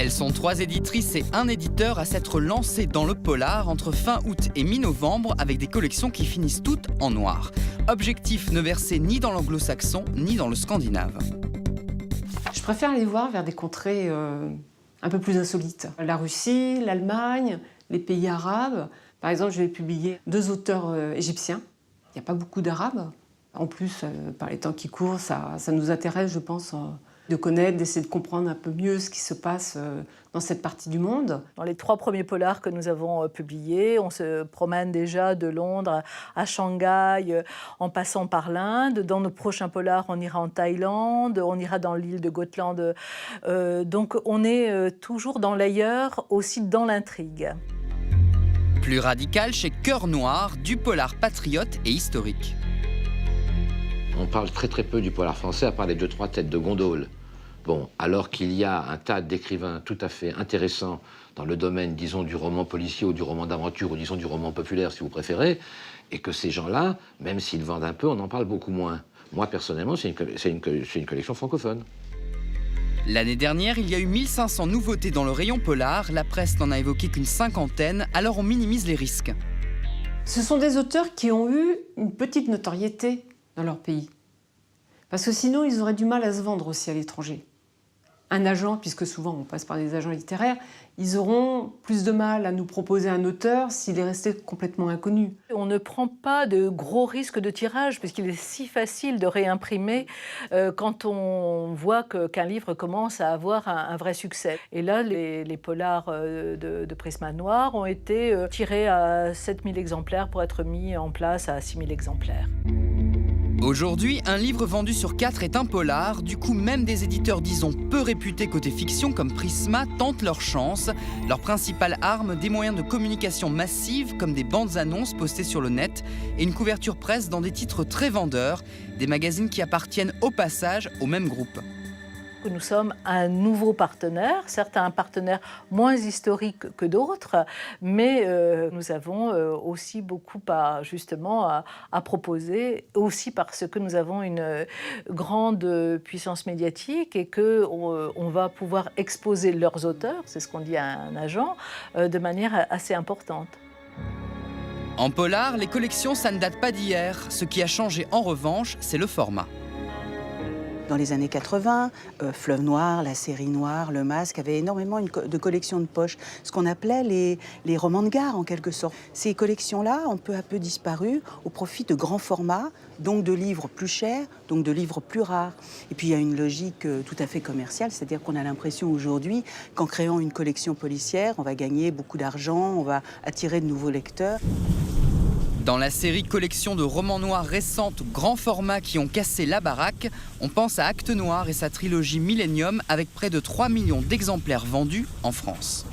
Elles sont 3 éditrices et 1 éditeur à s'être lancés dans le polar entre fin août et mi-novembre avec des collections qui finissent toutes en noir. Objectif, ne verser ni dans l'anglo-saxon ni dans le scandinave. Je préfère aller voir vers des contrées un peu plus insolites. La Russie, l'Allemagne, les pays arabes. Par exemple, je vais publier 2 auteurs égyptiens. Il n'y a pas beaucoup d'arabes. En plus, par les temps qui courent, ça nous intéresse, je pense, de connaître, d'essayer de comprendre un peu mieux ce qui se passe dans cette partie du monde. Dans les 3 premiers polars que nous avons publiés, on se promène déjà de Londres à Shanghai, en passant par l'Inde. Dans nos prochains polars, on ira en Thaïlande, on ira dans l'île de Gotland. Donc on est toujours dans l'ailleurs, aussi dans l'intrigue. Plus radical chez Cœur Noir, du polar patriote et historique. On parle très peu du polar français, à part les 2-3 têtes de gondole. Bon, alors qu'il y a un tas d'écrivains tout à fait intéressants dans le domaine, disons, du roman policier ou du roman d'aventure, ou disons du roman populaire, si vous préférez, et que ces gens-là, même s'ils vendent un peu, on en parle beaucoup moins. Moi, personnellement, c'est une collection francophone. L'année dernière, il y a eu 1500 nouveautés dans le rayon polar. La presse n'en a évoqué qu'une 50aine, alors on minimise les risques. Ce sont des auteurs qui ont eu une petite notoriété dans leur pays. Parce que sinon, ils auraient du mal à se vendre aussi à l'étranger. Un agent, puisque souvent on passe par des agents littéraires, ils auront plus de mal à nous proposer un auteur s'il est resté complètement inconnu. On ne prend pas de gros risques de tirage, puisqu'il est si facile de réimprimer quand on voit qu'un livre commence à avoir un vrai succès. Et là, les polars de Prisma Noir ont été tirés à 7000 exemplaires pour être mis en place à 6000 exemplaires. Aujourd'hui, un livre vendu sur 4 est un polar. Du coup, même des éditeurs, disons, peu réputés côté fiction comme Prisma tentent leur chance. Leur principale arme, des moyens de communication massives comme des bandes annonces postées sur le net et une couverture presse dans des titres très vendeurs, des magazines qui appartiennent au passage au même groupe. Nous sommes un nouveau partenaire, certes un partenaire moins historique que d'autres, mais nous avons aussi beaucoup à proposer, aussi parce que nous avons une grande puissance médiatique et qu'on va pouvoir exposer leurs auteurs, c'est ce qu'on dit à un agent, de manière assez importante. En polar, les collections, ça ne date pas d'hier. Ce qui a changé en revanche, c'est le format. Dans les années 80, Fleuve Noir, la série Noire, Le Masque avaient énormément de collections de poche, ce qu'on appelait les romans de gare en quelque sorte. Ces collections-là ont peu à peu disparu au profit de grands formats, donc de livres plus chers, donc de livres plus rares. Et puis il y a une logique tout à fait commerciale, c'est-à-dire qu'on a l'impression aujourd'hui qu'en créant une collection policière, on va gagner beaucoup d'argent, on va attirer de nouveaux lecteurs. Dans la série collection de romans noirs récentes grand format qui ont cassé la baraque, on pense à Actes Noir et sa trilogie Millennium avec près de 3 millions d'exemplaires vendus en France.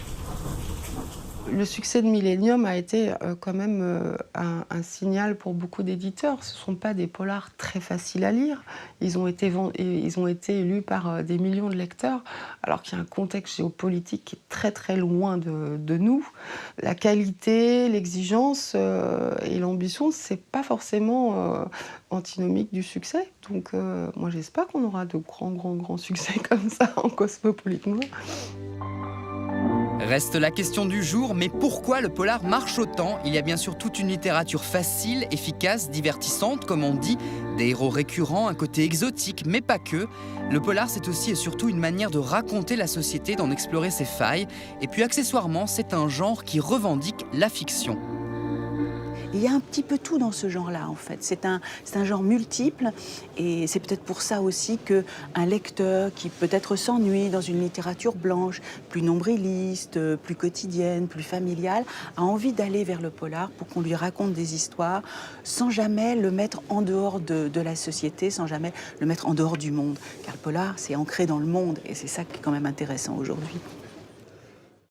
Le succès de Millennium a été quand même un signal pour beaucoup d'éditeurs. Ce ne sont pas des polars très faciles à lire. Ils ont été lus par des millions de lecteurs, alors qu'il y a un contexte géopolitique qui est très loin de nous. La qualité, l'exigence et l'ambition, ce n'est pas forcément antinomique du succès. Donc moi j'espère qu'on aura de grands succès comme ça en Cosmopolite Noir. Reste la question du jour, mais pourquoi le polar marche autant? Il y a bien sûr toute une littérature facile, efficace, divertissante, comme on dit, des héros récurrents, un côté exotique, mais pas que. Le polar, c'est aussi et surtout une manière de raconter la société, d'en explorer ses failles. Et puis accessoirement, c'est un genre qui revendique la fiction. Il y a un petit peu tout dans ce genre-là, en fait. C'est un genre multiple et c'est peut-être pour ça aussi qu'un lecteur qui peut-être s'ennuie dans une littérature blanche, plus nombriliste, plus quotidienne, plus familiale, a envie d'aller vers le polar pour qu'on lui raconte des histoires sans jamais le mettre en dehors de la société, sans jamais le mettre en dehors du monde. Car le polar, c'est ancré dans le monde et c'est ça qui est quand même intéressant aujourd'hui.